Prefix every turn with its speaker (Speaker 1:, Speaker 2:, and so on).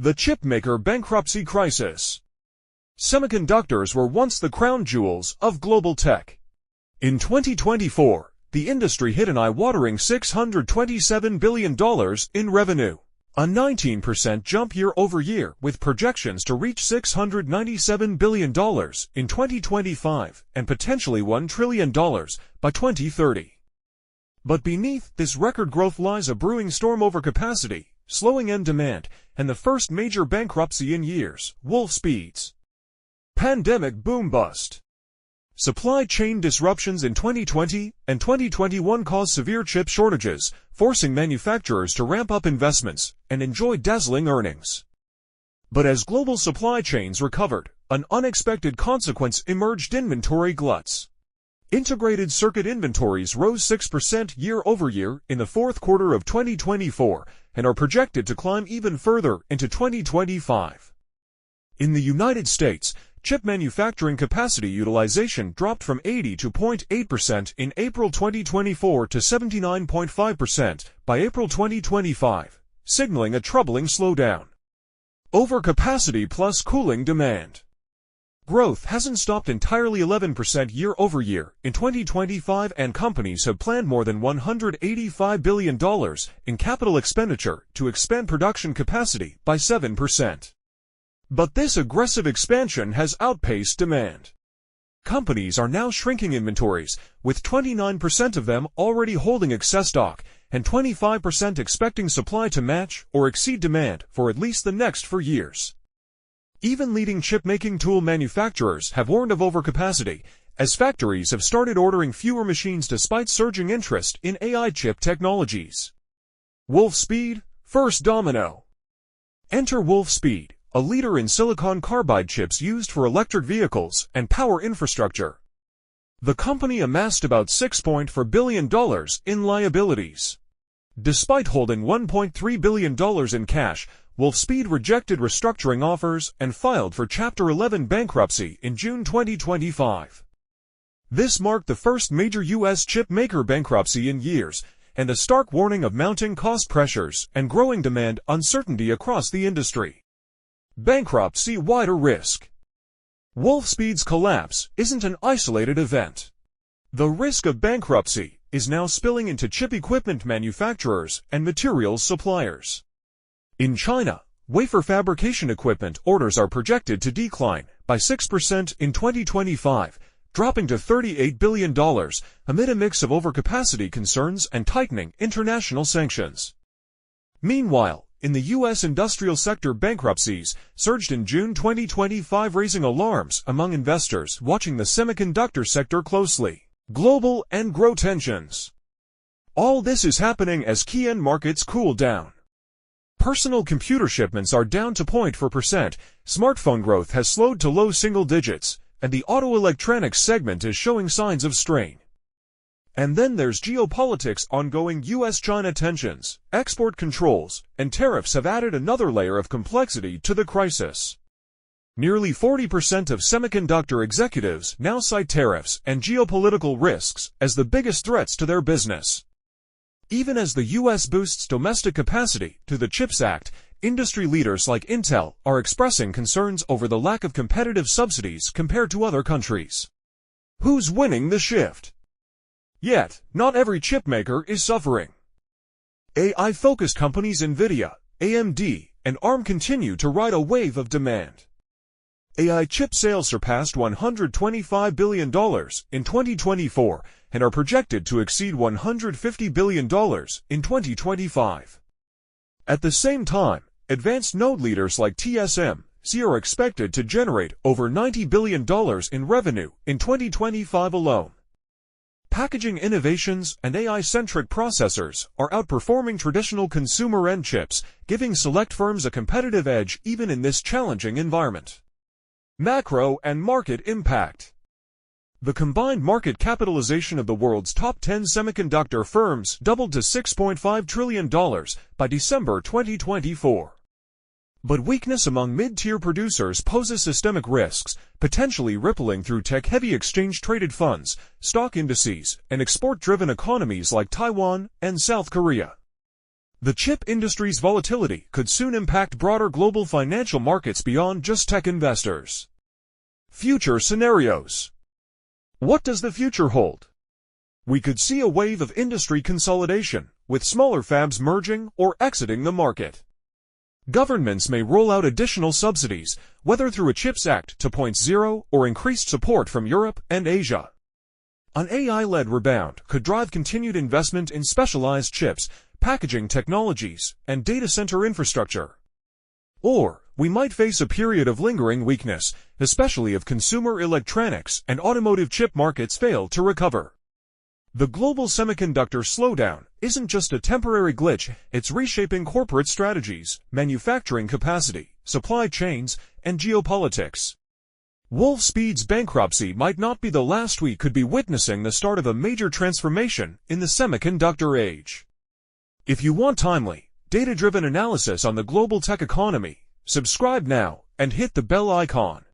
Speaker 1: The chipmaker bankruptcy crisis. Semiconductors were once the crown jewels of global tech. In 2024, the industry hit an eye-watering $627 billion in revenue, a 19% jump year-over-year, with projections to reach $697 billion in 2025 and potentially $1 trillion by 2030. But beneath this record growth lies a brewing storm: overcapacity, slowing end demand, and the first major bankruptcy in years: Wolfspeed's. Pandemic boom-bust. Supply chain disruptions in 2020 and 2021 caused severe chip shortages, forcing manufacturers to ramp up investments and enjoy dazzling earnings. But as global supply chains recovered, an unexpected consequence emerged: inventory gluts. Integrated circuit inventories rose 6% year-over-year in the fourth quarter of 2024 and are projected to climb even further into 2025. In the United States, chip manufacturing capacity utilization dropped from 82.8% in April 2024 to 79.5% by April 2025, signaling a troubling slowdown. Overcapacity plus cooling demand. Growth hasn't stopped entirely: 11% year-over-year in 2025, and companies have planned more than $185 billion in capital expenditure to expand production capacity by 7%. But this aggressive expansion has outpaced demand. Companies are now shrinking inventories, with 29% of them already holding excess stock and 25% expecting supply to match or exceed demand for at least the next 4 years. Even leading chip-making tool manufacturers have warned of overcapacity, as factories have started ordering fewer machines despite surging interest in AI chip technologies. Wolfspeed, first domino. Enter Wolfspeed, a leader in silicon carbide chips used for electric vehicles and power infrastructure. The company amassed about $6.4 billion in liabilities. Despite holding $1.3 billion in cash, Wolfspeed rejected restructuring offers and filed for Chapter 11 bankruptcy in June 2025. This marked the first major U.S. chipmaker bankruptcy in years, and a stark warning of mounting cost pressures and growing demand uncertainty across the industry. Bankruptcy wider risk. Wolfspeed's collapse isn't an isolated event. The risk of bankruptcy is now spilling into chip equipment manufacturers and materials suppliers. In China, wafer fabrication equipment orders are projected to decline by 6% in 2025, dropping to $38 billion amid a mix of overcapacity concerns and tightening international sanctions. Meanwhile, in the U.S. industrial sector, bankruptcies surged in June 2025, raising alarms among investors watching the semiconductor sector closely. Global and grow tensions. All this is happening as key end markets cool down. Personal computer shipments are down to 0.4%, smartphone growth has slowed to low single digits, and the auto electronics segment is showing signs of strain. And then there's geopolitics. Ongoing U.S. China tensions, export controls, and tariffs have added another layer of complexity to the crisis. Nearly 40% of semiconductor executives now cite tariffs and geopolitical risks as the biggest threats to their business. Even as the U.S. boosts domestic capacity through the CHIPS Act, industry leaders like Intel are expressing concerns over the lack of competitive subsidies compared to other countries. Who's winning the shift? Yet, not every chipmaker is suffering. AI-focused companies NVIDIA, AMD, and ARM continue to ride a wave of demand. AI chip sales surpassed $125 billion in 2024 and are projected to exceed $150 billion in 2025. At the same time, advanced node leaders like TSMC are expected to generate over $90 billion in revenue in 2025 alone. Packaging innovations and AI-centric processors are outperforming traditional consumer-end chips, giving select firms a competitive edge even in this challenging environment. Macro and market impact. The combined market capitalization of the world's top 10 semiconductor firms doubled to $6.5 trillion by December 2024. But weakness among mid-tier producers poses systemic risks, potentially rippling through tech-heavy exchange-traded funds, stock indices, and export-driven economies like Taiwan and South Korea. The chip industry's volatility could soon impact broader global financial markets beyond just tech investors. Future scenarios. What does the future hold? We could see a wave of industry consolidation, with smaller fabs merging or exiting the market. Governments may roll out additional subsidies, whether through a CHIPS Act 2.0 or increased support from Europe and Asia. An AI-led rebound could drive continued investment in specialized chips, packaging technologies, and data center infrastructure. Or, we might face a period of lingering weakness, especially if consumer electronics and automotive chip markets fail to recover. The global semiconductor slowdown isn't just a temporary glitch, it's reshaping corporate strategies, manufacturing capacity, supply chains, and geopolitics. Wolfspeed's bankruptcy might not be the last we could be witnessing the start of a major transformation in the semiconductor age. If you want timely, data-driven analysis on the global tech economy, subscribe now and hit the bell icon.